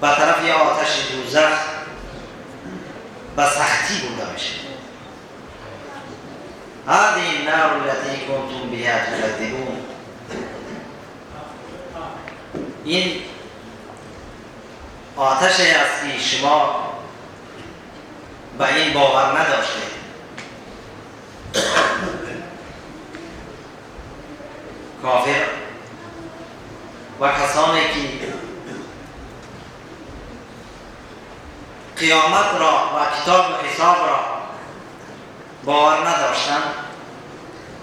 به طرف آتش دوزخ به سختی برده میشه. هذه النار التي كنتم بها تكذبون. این آتشی است که شما به این باور نداشتید. کافر و کسانی که قیامت را و کتاب و حساب را باور نداشتند،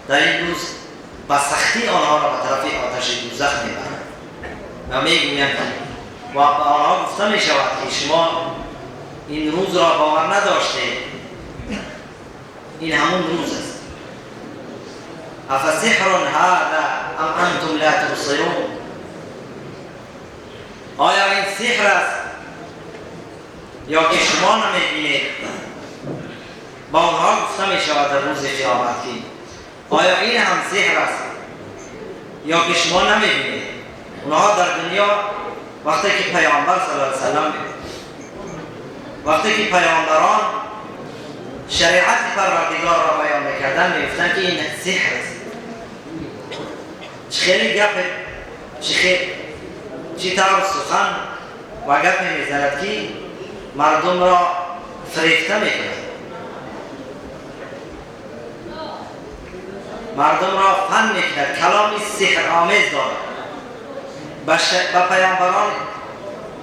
در این روز به سختی آنها را به طرف آتش دوزخ میبرند و میگویند و به آنها گفته می شود که شما این روز را باور نداشتید، این همون روز است. افسحر هذا ام انتم لا تبصرون. آیا این سحر است یا که شما نمیبینید؟ با آنها گفته می شود در روز قیامت که آیا این هم سحر است یا که شما نمیبینید؟ اونها در دنیا وقتی که پیامبر صلی الله علیه وسلم وقتی که پیامبران شریعت پروردگار را بیان میکردن میگفتند که این سحر است. خیلی گپ چی طور سخن و گپ میزند که مردم را فریفته میکند، مردم را فهم میکند، کلامی سحر آمیز دارد. به پیامبران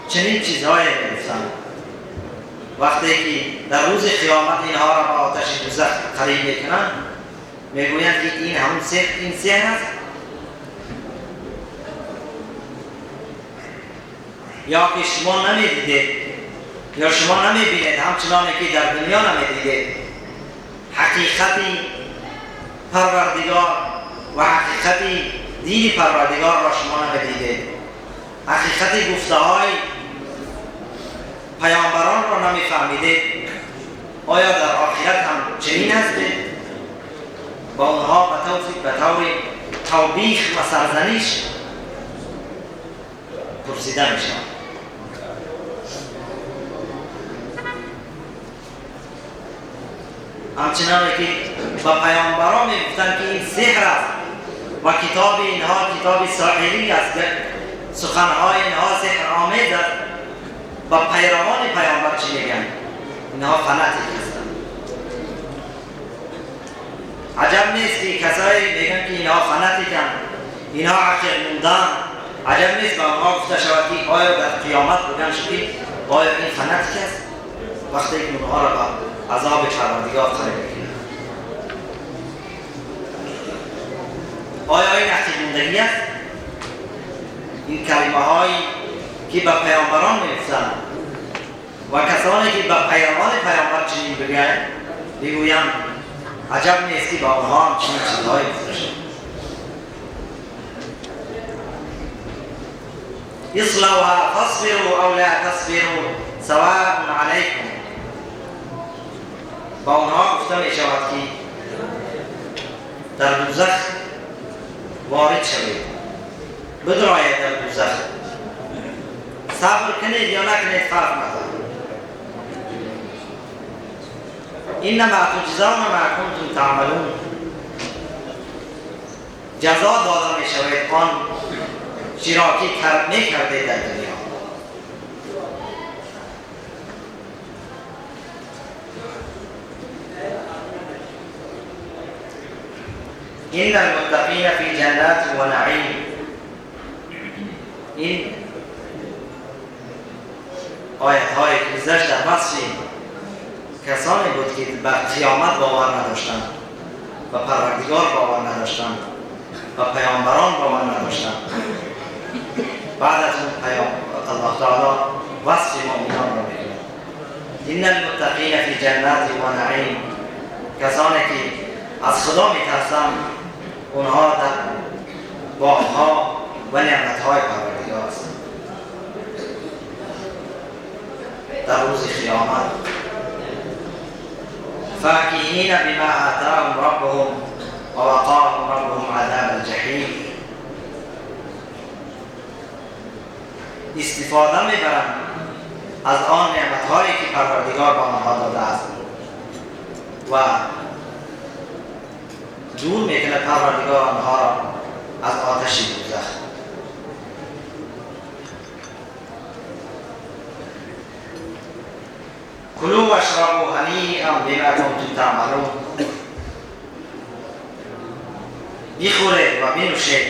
چنین چیزهایی میگفتند. وقتی که در روز قیامت اینها را به آتش دوزخ قریب میکنند میگویند که این همون سحر، این سحر است یا که شما نمیدیدید یا شما نمیبینید، همچنانی که در دنیا نمیدیدید حقیقتی پروردگار و حقیقتی دین پروردگار را شما نمیدیدید، حقیقتی گفته های پیامبران را نمیفهمیدید. آیا در آخرت هم چنین هستید؟ با اونها به طور توبیخ و سرزنش پرسیده میشه. همچنانه که با پیامبران میگفتند که این سحر است و کتاب اینها کتاب ساحری است، سخنهای اینها سحر آمیز است. و پیروان پیامبر چی میگن؟ اینها فناتیک هستند. عجب نیست که کسایی میگن که اینها فناتیکن، اینها عقل موندن. عجب نیست به آنها گفته شود که آیا در قیامت بگن شدید آیا این فناتیک است؟ وقتی که اونها را به عذاب پروردگار قریب میکنند. آیا این عقل موندگی است؟ این کلمه هایی که به پیامبران میگفتند و کسانی که به پیروان پیامبر چنین بگویند عجب نیست که با آنها هم چنین چیزهایی گفته شد. اصلوها فاصبروا او لا تصبروا سواء علیکم. با آنها گفته می شود که در دوزخ وارد شوید، بدرایید در دوزخ، صبر کنید یا نکنید فرق ندارد. انما تجزون ما کنتم تعملون. جزا داده می شوید آن چیزی را که میکردید در دنیا. ان المتقین فی جنات و نعیم. این آیت های که گذشت در وصف کسانی بود که به قیامت باور نداشتند، به پروردگار باور نداشتند، به پیامبران باور نداشتند. بعد از اون الله تعالی وصف مؤمنان را میگه. ان المتقین فی جنات و نعیم. کسانی که از خدا میترسند اونها در باغها و نعمتهای پروردگار هستند. در روز قیامت فاکهین بما آتاهم ربهم و وقاهم ربهم عذاب الجحیم. استفاده میبرند از آن نعمت‌هایی که پروردگار به آنها داده است و دور میکنه پروردگار آنها را از آتش دوزخ. کلوا واشربوا هنیئا بما کنتم تعملون. بخورید و بنوشید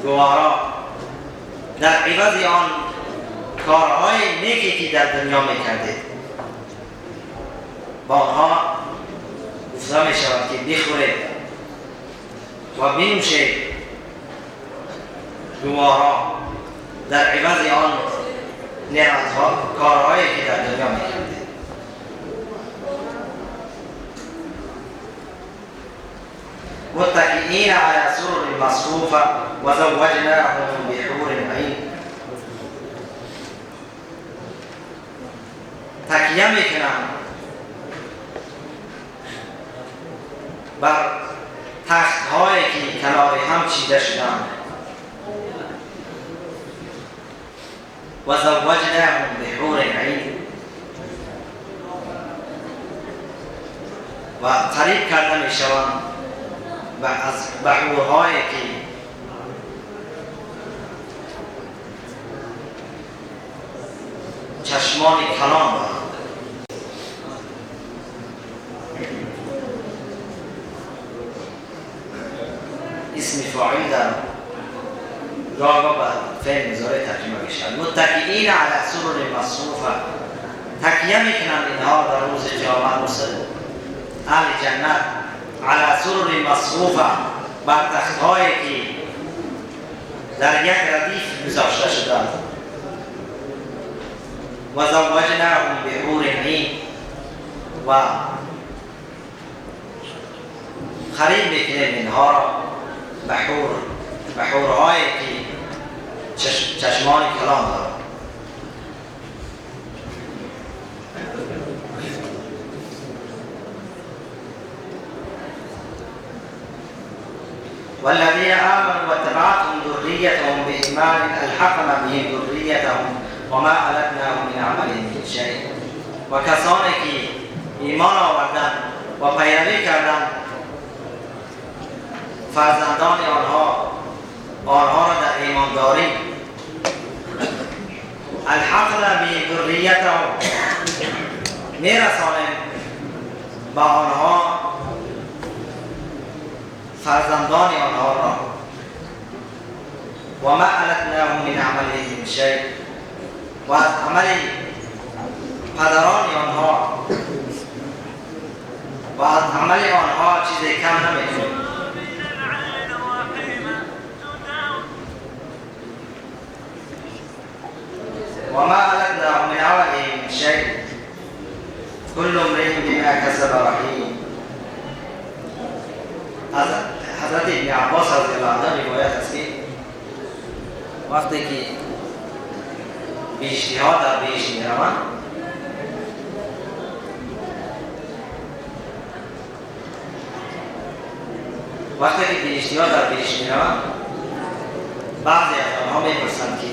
گوارا در عوض آن کارهای نیکی که در دنیا میکردید. با آنها گفته میشود که بخورید و بنوشید گوارا در عوض آن نعمت‌ها کارهایی که در دنیا میکردید. متكئين على سرر مصفوفة وزوجناهم بحور عين. تکیه میکنم بر تخت‌هایی که کنار هم چیده شدند. وزوجناهم بحور عین و قریب کرده میشوند از بحورهایی که چشمان کلان دارند. اسم فاعل در گاه با فعل مضارع ترجمه میشود. متکئین علی سرر مصفوفه، تکیه میکنند اینها در روز قیامت اهل جنت علی سرر مصفوفه، بر تخت‌هایی که در یک ردیف گذاشته شدند. و زوجناهم بحور عین و خرید میکنیم اینها را بحورهایی که چشمان کلان دارند. والذين آمنوا واتبعتهم ذريتهم بإيمان ألحقنا بهم ذريتهم وما ألتناهم من عملهم من شيء. و کسانی که ایمان آوردند و پیروی کردند فرزندان آنها را در ایمانداری الحقنا بهم ذريتهم میرسانیم با آنها فرزندان آنها را و ما علتناهم من عملهم من شیء و از عمل پدران آنها و از عمل آنها چیزی کم نمیکنیم. و ما علتناهم من عملهم من شیء كل امرئ بما كسب رهین. از حضرت ابن عباس رضی الله عنه روایت است که وقتی که بیشتی‌ها در بهشت می‌روند بعضی از آنها می‌پرسند که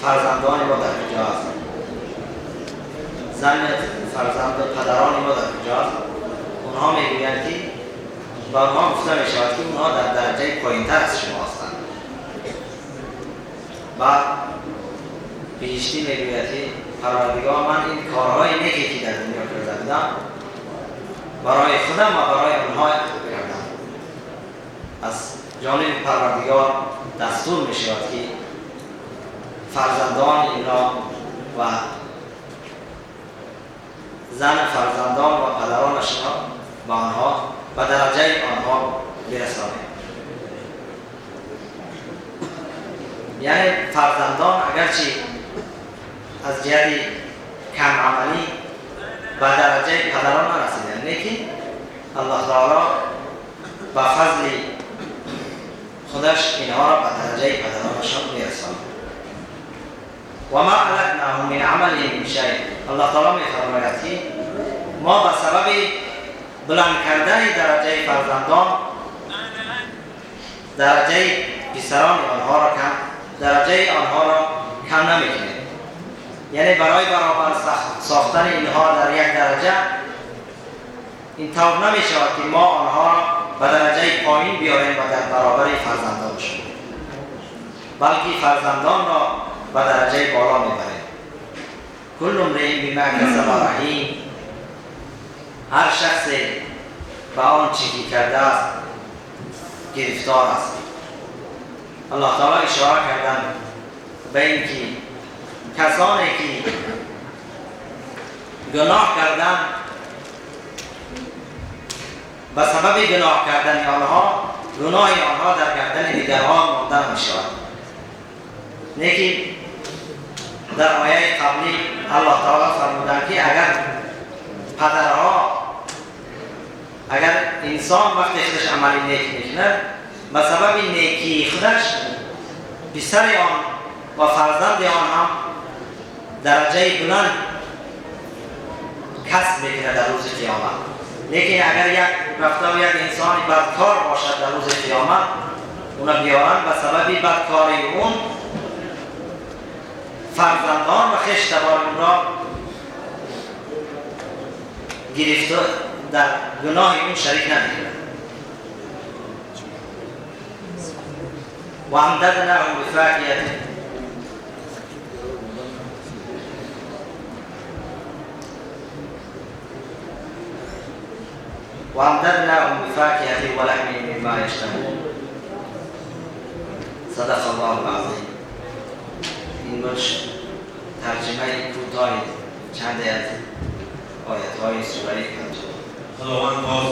فرزندان ما در کجا هستند؟ زن فرزند پدران ما در کجا هستند؟ اونها میگویند که با آنها گفته می‌شود که اونها در درجه پایین‌تر از شما هستند. بعد بهشتی میگوید که پروردگار من این کارهای نیکی که در دنیا کرده بودم برای خودم و برای اونها کردم. از جانب پروردگار دستور می‌شود که فرزندان اینا و زن فرزندان و پدرانشان با آنها و درجه آنها برسانید. یعنی فرزندان اگرچه از جهت کم عملی و درجه پدران نرسیدند، لیکن الله تعالی با فضل خودش اینها را به درجه پدرانشان میرساند. و ما علتناهم من عملهم من شیء. الله تعالی میفرماید که ما به سبب بلند کردن درجه فرزندان درجه پسران آنها را درجه آنها را کم نمیکنه. یعنی برای برابر ساختن اینها در یک درجه این طور نمی شود که ما آنها به درجه پایین بیاریم و در برابر فرزندان شد، بلکه فرزندان را به درجه بالا میبریم. کل امرئ بما کسب رهین، هر شخص به آن چیزی کرده است گرفتار است. الله تعالی اشاره کردن به اینکه کسانی که گناه کردن به سبب گناه کردن آنها، گناه آنها در گردن دیگران مانده می شود. لیکن در آیه قبلی الله تعالی فرمودند که اگر پدرها، اگر انسان وقتی خودش عملی نیک میکنه به سبب نیکی خودش پسر آن و فرزند آن هم درجه بلند کسب میکنه در روز قیامت. لیکن اگر یک رفتار یک انسان بدکار باشد در روز قیامت، اونا بیارن به سبب بدکاری اون فرزندان و خشتبار اون را گرفته در گناه اون شریک نمیکنه. و امددناهم بفاکهة، و امددناهم بفاکهة و لحم مما یشتهون. صدق الله العظیم. این باش ترجمه کوتاه چند از آیت‌های سوره پنجم. خداوند باز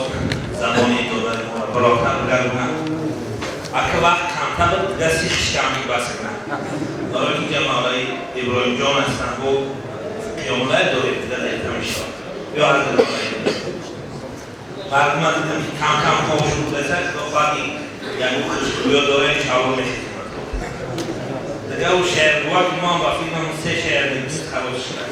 زمانی داده ما را بالاتر بگردونه. اگه وقت کمتر دستیش کمی بسکنه. داره که جمعه ابراهیم جان هستن و قیامله دارید در ایتم شد. یا از داره. بعد ما دیدم که کم کم خوش بود لسه تو فقی یعنی خوشگویا داره چاول میشه. دیگه او شعر بود که ما با فیلم 3 شعر نیست خلاص شد.